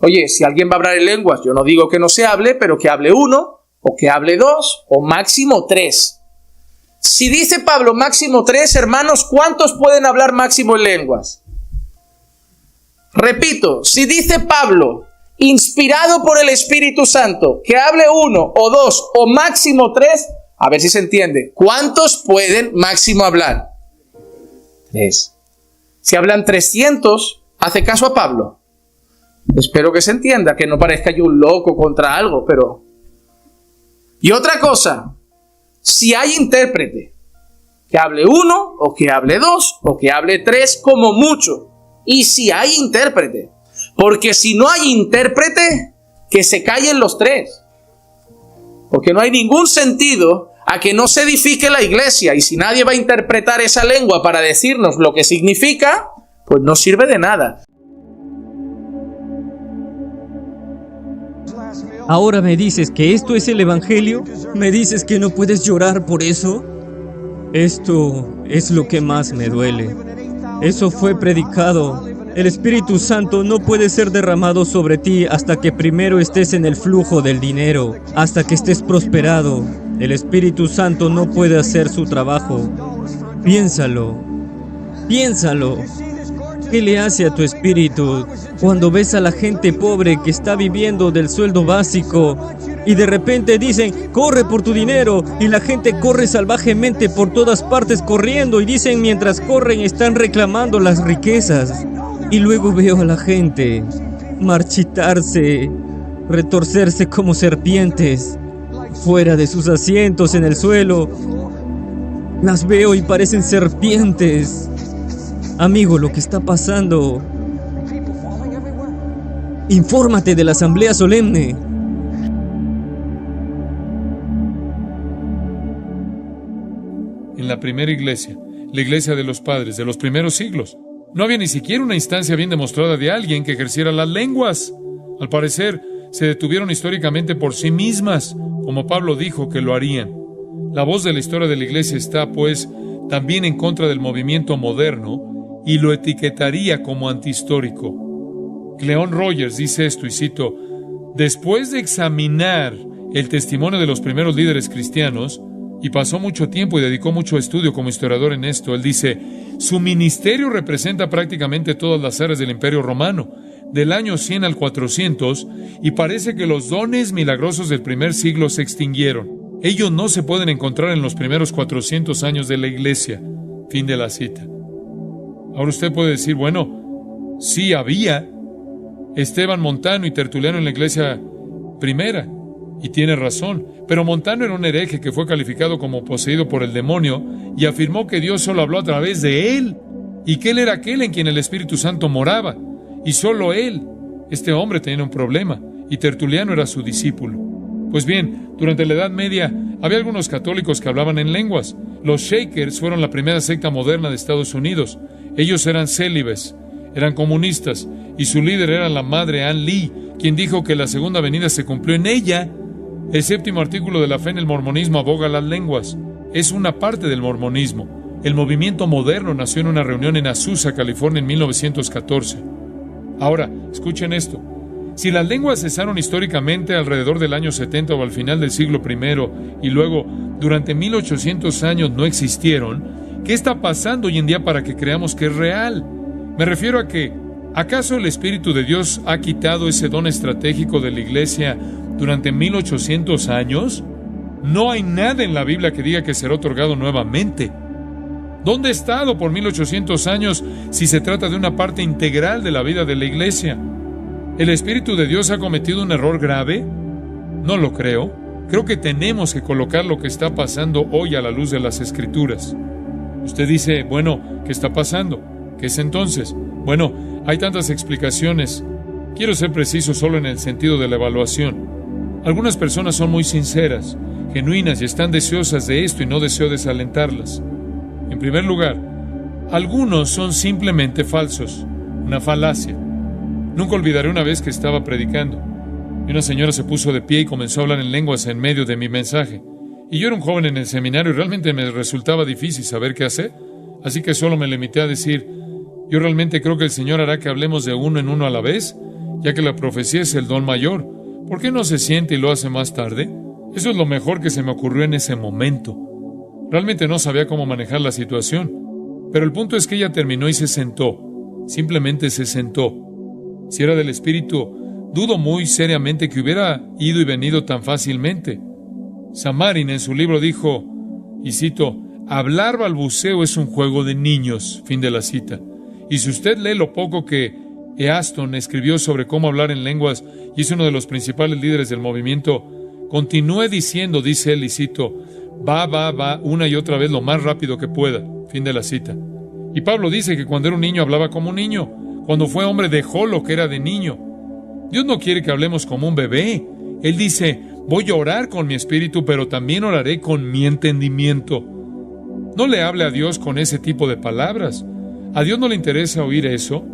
Oye, si alguien va a hablar en lenguas, yo no digo que no se hable, pero que hable uno, o que hable dos, o máximo tres. Si dice Pablo máximo tres, hermanos, ¿cuántos pueden hablar máximo en lenguas? Repito, si dice Pablo, inspirado por el Espíritu Santo, que hable uno, o dos, o máximo tres, a ver si se entiende, ¿cuántos pueden máximo hablar? Tres. Si hablan 300, ¿hace caso a Pablo? Espero que se entienda, que no parezca yo un loco contra algo, pero... Y otra cosa, si hay intérprete, que hable uno, o que hable dos, o que hable tres, como mucho. Y si hay intérprete, porque si no hay intérprete, que se callen los tres. Porque no hay ningún sentido a que no se edifique la iglesia, y si nadie va a interpretar esa lengua para decirnos lo que significa, pues no sirve de nada. Ahora me dices que esto es el Evangelio. ¿Me dices que no puedes llorar por eso? Esto es lo que más me duele. Eso fue predicado. El Espíritu Santo no puede ser derramado sobre ti hasta que primero estés en el flujo del dinero, hasta que estés prosperado. El Espíritu Santo no puede hacer su trabajo. Piénsalo. Piénsalo. ¿Qué le hace a tu espíritu cuando ves a la gente pobre que está viviendo del sueldo básico y de repente dicen, corre por tu dinero, y la gente corre salvajemente por todas partes corriendo y dicen mientras corren están reclamando las riquezas? Y luego veo a la gente marchitarse, retorcerse como serpientes fuera de sus asientos en el suelo. Las veo y parecen serpientes. Amigo, lo que está pasando. Infórmate de la asamblea solemne. En la primera iglesia, la iglesia de los padres de los primeros siglos, no había ni siquiera una instancia bien demostrada de alguien que ejerciera las lenguas. Al parecer, se detuvieron históricamente por sí mismas, como Pablo dijo que lo harían. La voz de la historia de la iglesia está, pues, también en contra del movimiento moderno, y lo etiquetaría como antihistórico. Cleon Rogers dice esto, y cito, después de examinar el testimonio de los primeros líderes cristianos, y pasó mucho tiempo y dedicó mucho estudio como historiador en esto, él dice, su ministerio representa prácticamente todas las áreas del Imperio Romano, del año 100 al 400, y parece que los dones milagrosos del primer siglo se extinguieron. Ellos no se pueden encontrar en los primeros 400 años de la iglesia. Fin de la cita. Ahora usted puede decir, bueno, sí había Esteban Montano y Tertuliano en la iglesia primera, y tiene razón, pero Montano era un hereje que fue calificado como poseído por el demonio y afirmó que Dios solo habló a través de él, y que él era aquel en quien el Espíritu Santo moraba, y solo él. Este hombre tenía un problema, y Tertuliano era su discípulo. Pues bien, durante la Edad Media había algunos católicos que hablaban en lenguas. Los Shakers fueron la primera secta moderna de Estados Unidos. Ellos eran célibes, eran comunistas, y su líder era la madre Ann Lee, quien dijo que la segunda venida se cumplió en ella. El séptimo artículo de la fe en el mormonismo aboga las lenguas. Es una parte del mormonismo. El movimiento moderno nació en una reunión en Azusa, California, en 1914. Ahora, escuchen esto. Si las lenguas cesaron históricamente alrededor del año 70 o al final del siglo I, y luego durante 1800 años no existieron, ¿qué está pasando hoy en día para que creamos que es real? Me refiero a que, ¿acaso el Espíritu de Dios ha quitado ese don estratégico de la iglesia durante 1800 años? No hay nada en la Biblia que diga que será otorgado nuevamente. ¿Dónde ha estado por 1800 años si se trata de una parte integral de la vida de la iglesia? ¿El Espíritu de Dios ha cometido un error grave? No lo creo. Creo que tenemos que colocar lo que está pasando hoy a la luz de las Escrituras. Usted dice, bueno, ¿qué está pasando? ¿Qué es entonces? Bueno, hay tantas explicaciones. Quiero ser preciso solo en el sentido de la evaluación. Algunas personas son muy sinceras, genuinas y están deseosas de esto y no deseo desalentarlas. En primer lugar, algunos son simplemente falsos, una falacia. Nunca olvidaré una vez que estaba predicando y una señora se puso de pie y comenzó a hablar en lenguas en medio de mi mensaje. Y yo era un joven en el seminario y realmente me resultaba difícil saber qué hacer, así que solo me limité a decir, yo realmente creo que el Señor hará que hablemos de uno en uno a la vez ya que la profecía es el don mayor. ¿Por qué no se siente y lo hace más tarde? Eso es lo mejor que se me ocurrió en ese momento. Realmente no sabía cómo manejar la situación, pero el punto es que ella terminó y se sentó. Simplemente se sentó. Si era del Espíritu, dudo muy seriamente que hubiera ido y venido tan fácilmente. Samarin en su libro dijo, y cito, hablar balbuceo es un juego de niños, fin de la cita. Y si usted lee lo poco que Easton escribió sobre cómo hablar en lenguas y es uno de los principales líderes del movimiento, continúe diciendo, dice él, y cito, va, una y otra vez lo más rápido que pueda, fin de la cita. Y Pablo dice que cuando era un niño hablaba como un niño, cuando fue hombre dejó lo que era de niño. Dios no quiere que hablemos como un bebé. Él dice, voy a orar con mi espíritu, pero también oraré con mi entendimiento. No le hable a Dios con ese tipo de palabras. A Dios no le interesa oír eso.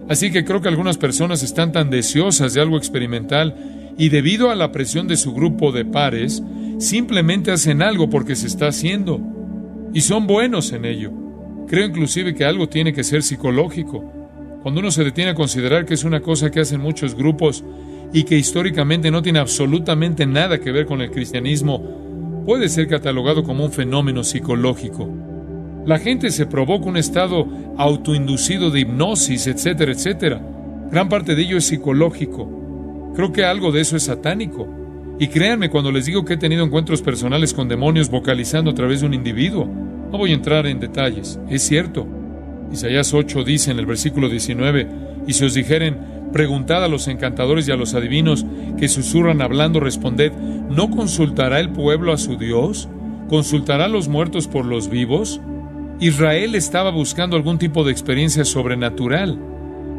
Así que creo que algunas personas están tan deseosas de algo experimental y debido a la presión de su grupo de pares, simplemente hacen algo porque se está haciendo. Y son buenos en ello. Creo inclusive que algo tiene que ser psicológico. Cuando uno se detiene a considerar que es una cosa que hacen muchos grupos y que históricamente no tiene absolutamente nada que ver con el cristianismo, puede ser catalogado como un fenómeno psicológico. La gente se provoca un estado autoinducido de hipnosis, etcétera, etcétera. Gran parte de ello es psicológico. Creo que algo de eso es satánico. Y créanme cuando les digo que he tenido encuentros personales con demonios vocalizando a través de un individuo. No voy a entrar en detalles, es cierto. Isaías 8 dice en el versículo 19, y si os dijeren, preguntad a los encantadores y a los adivinos que susurran hablando, responded, ¿no consultará el pueblo a su Dios? ¿Consultará a los muertos por los vivos? Israel estaba buscando algún tipo de experiencia sobrenatural.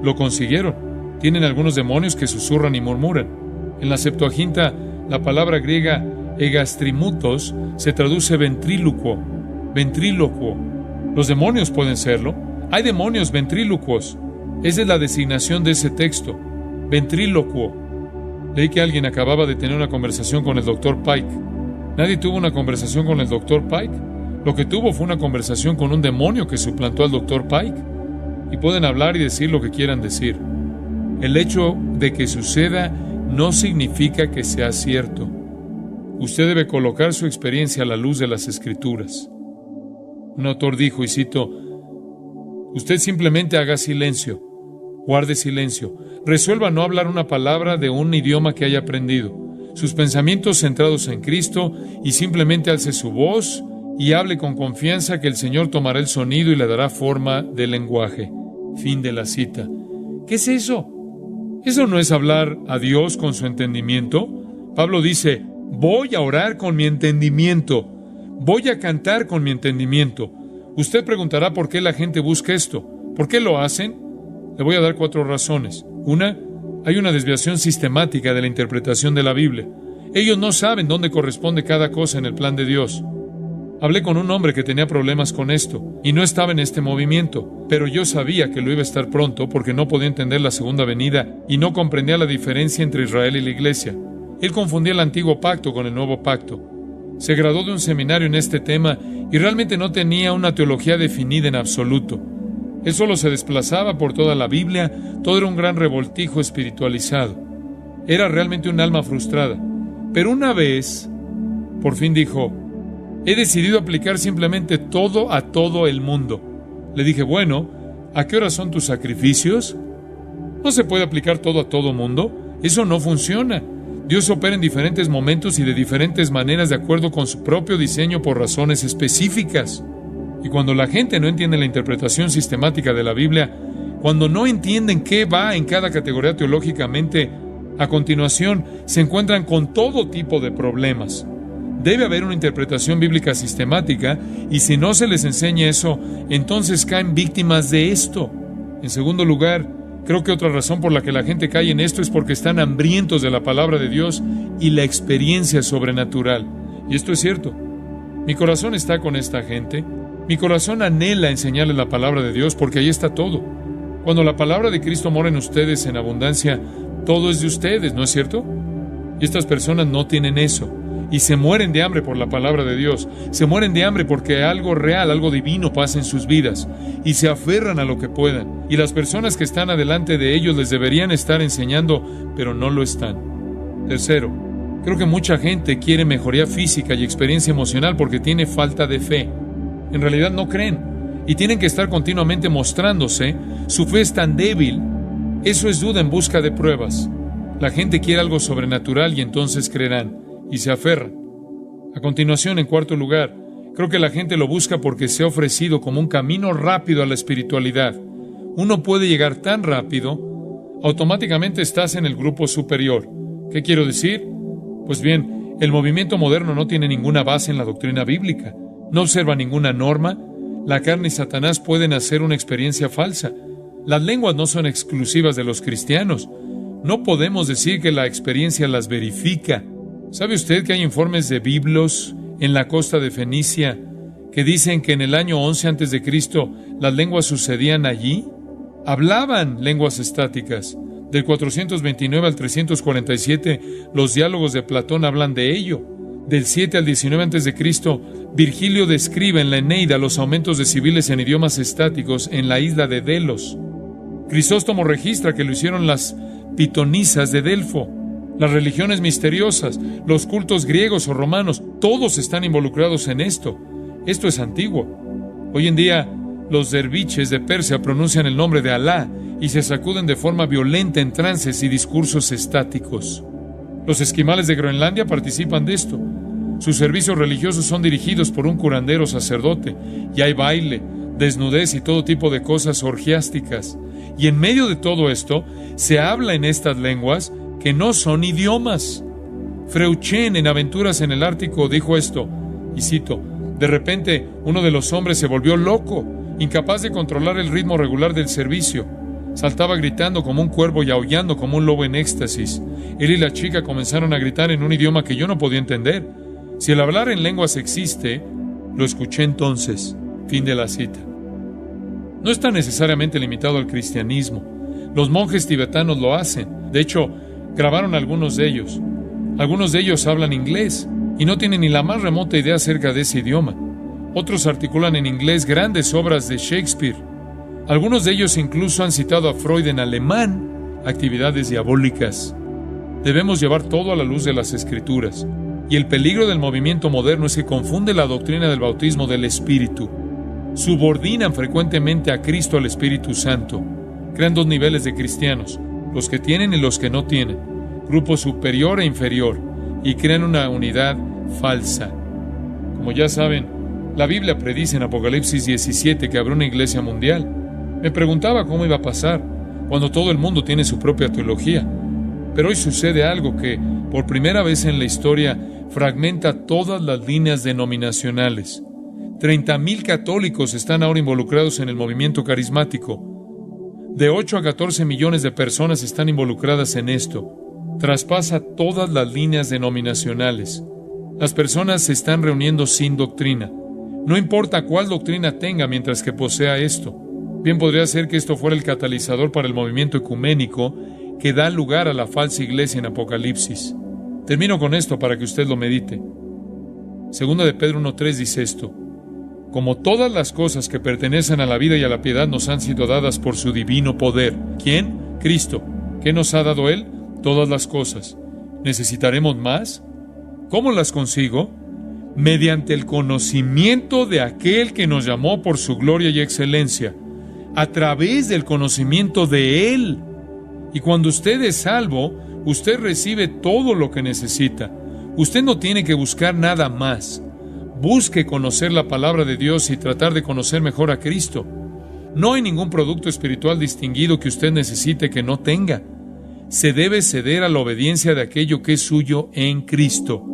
Lo consiguieron. Tienen algunos demonios que susurran y murmuran. En la Septuaginta, la palabra griega egastrimutos se traduce ventrílocuo. Ventrílocuo. Los demonios pueden serlo. Hay demonios ventrílocuos. Esa es la designación de ese texto. Ventrílocuo. Leí que alguien acababa de tener una conversación con el Dr. Pike. Nadie tuvo una conversación con el Dr. Pike. Lo que tuvo fue una conversación con un demonio que suplantó al Dr. Pike. Y pueden hablar y decir lo que quieran decir. El hecho de que suceda no significa que sea cierto. Usted debe colocar su experiencia a la luz de las Escrituras. Un autor dijo, y cito, usted simplemente haga silencio, guarde silencio, resuelva no hablar una palabra de un idioma que haya aprendido, sus pensamientos centrados en Cristo y simplemente alce su voz y hable con confianza que el Señor tomará el sonido y le dará forma de lenguaje. Fin de la cita. ¿Qué es eso? ¿Eso no es hablar a Dios con su entendimiento? Pablo dice, voy a orar con mi entendimiento. Voy a cantar con mi entendimiento. Usted preguntará por qué la gente busca esto. ¿Por qué lo hacen? Le voy a dar 4 razones. Una, hay una desviación sistemática de la interpretación de la Biblia. Ellos no saben dónde corresponde cada cosa en el plan de Dios. Hablé con un hombre que tenía problemas con esto y no estaba en este movimiento, pero yo sabía que lo iba a estar pronto porque no podía entender la segunda venida y no comprendía la diferencia entre Israel y la iglesia. Él confundía el antiguo pacto con el nuevo pacto. Se graduó de un seminario en este tema y realmente no tenía una teología definida en absoluto. Él solo se desplazaba por toda la Biblia, todo era un gran revoltijo espiritualizado. Era realmente un alma frustrada. Pero una vez, por fin dijo, he decidido aplicar simplemente todo a todo el mundo. Le dije, bueno, ¿a qué hora son tus sacrificios? No se puede aplicar todo a todo mundo. Eso no funciona. Dios opera en diferentes momentos y de diferentes maneras de acuerdo con su propio diseño por razones específicas. Y cuando la gente no entiende la interpretación sistemática de la Biblia, cuando no entienden qué va en cada categoría teológicamente, a continuación se encuentran con todo tipo de problemas. Debe haber una interpretación bíblica sistemática y si no se les enseña eso, entonces caen víctimas de esto. En segundo lugar, creo que otra razón por la que la gente cae en esto es porque están hambrientos de la palabra de Dios y la experiencia sobrenatural. Y esto es cierto. Mi corazón está con esta gente. Mi corazón anhela enseñarles la palabra de Dios porque ahí está todo. Cuando la palabra de Cristo mora en ustedes en abundancia, todo es de ustedes, ¿no es cierto? Y estas personas no tienen eso. y se mueren de hambre por la palabra de Dios. Se mueren de hambre porque algo real, algo divino pasa en sus vidas y se aferran a lo que puedan. Y las personas que están adelante de ellos les deberían estar enseñando, pero no lo están. Tercero, creo que mucha gente quiere mejoría física y experiencia emocional porque tiene falta de fe. En realidad no creen y tienen que estar continuamente mostrándose. Su fe es tan débil. Eso es duda en busca de pruebas. La gente quiere algo sobrenatural y entonces creerán y se aferran. A continuación, en cuarto lugar, creo que la gente lo busca porque se ha ofrecido como un camino rápido a la espiritualidad. Uno puede llegar tan rápido, automáticamente estás en el grupo superior. ¿Qué quiero decir? Pues bien, el movimiento moderno no tiene ninguna base en la doctrina bíblica. No observa ninguna norma. La carne y Satanás pueden hacer una experiencia falsa. Las lenguas no son exclusivas de los cristianos. No podemos decir que la experiencia las verifica. ¿Sabe usted que hay informes de biblos en la costa de Fenicia que dicen que en el año 11 a.C. las lenguas sucedían allí? Hablaban lenguas estáticas. Del 429 al 347, los diálogos de Platón hablan de ello. Del 7 al 19 a.C., Virgilio describe en la Eneida los aumentos de civiles en idiomas estáticos en la isla de Delos. Crisóstomo registra que lo hicieron las pitonisas de Delfo. Las religiones misteriosas, los cultos griegos o romanos, todos están involucrados en esto. Esto es antiguo. Hoy en día, los derviches de Persia pronuncian el nombre de Alá y se sacuden de forma violenta en trances y discursos estáticos. Los esquimales de Groenlandia participan de esto. Sus servicios religiosos son dirigidos por un curandero sacerdote y hay baile, desnudez y todo tipo de cosas orgiásticas. Y en medio de todo esto, se habla en estas lenguas que no son idiomas. Freuchen en Aventuras en el Ártico dijo esto, y cito: de repente uno de los hombres se volvió loco, incapaz de controlar el ritmo regular del servicio. Saltaba gritando como un cuervo y aullando como un lobo en éxtasis. Él y la chica comenzaron a gritar en un idioma que yo no podía entender. Si el hablar en lenguas existe, lo escuché entonces. Fin de la cita. No está necesariamente limitado al cristianismo. Los monjes tibetanos lo hacen. De hecho, grabaron algunos de ellos. Algunos de ellos hablan inglés y no tienen ni la más remota idea acerca de ese idioma. Otros articulan en inglés grandes obras de Shakespeare. Algunos de ellos incluso han citado a Freud en alemán, actividades diabólicas. Debemos llevar todo a la luz de las Escrituras. Y el peligro del movimiento moderno es que confunde la doctrina del bautismo del Espíritu. Subordinan frecuentemente a Cristo al Espíritu Santo. Crean dos niveles de cristianos, los que tienen y los que no tienen, grupo superior e inferior, y crean una unidad falsa. Como ya saben, la Biblia predice en Apocalipsis 17 que habrá una iglesia mundial. Me preguntaba cómo iba a pasar cuando todo el mundo tiene su propia teología. Pero hoy sucede algo que, por primera vez en la historia, fragmenta todas las líneas denominacionales. 30,000 católicos están ahora involucrados en el movimiento carismático. De 8 a 14 millones de personas están involucradas en esto. Traspasa todas las líneas denominacionales. Las personas se están reuniendo sin doctrina. No importa cuál doctrina tenga mientras que posea esto. Bien podría ser que esto fuera el catalizador para el movimiento ecuménico que da lugar a la falsa iglesia en Apocalipsis. Termino con esto para que usted lo medite. Segunda de Pedro 1:3 dice esto: como todas las cosas que pertenecen a la vida y a la piedad nos han sido dadas por su divino poder. ¿Quién? Cristo. ¿Qué nos ha dado Él? Todas las cosas. ¿Necesitaremos más? ¿Cómo las consigo? Mediante el conocimiento de aquel que nos llamó por su gloria y excelencia, a través del conocimiento de Él. Y cuando usted es salvo, usted recibe todo lo que necesita. Usted no tiene que buscar nada más. Busque conocer la palabra de Dios y tratar de conocer mejor a Cristo. No hay ningún producto espiritual distinguido que usted necesite que no tenga. Se debe ceder a la obediencia de aquello que es suyo en Cristo.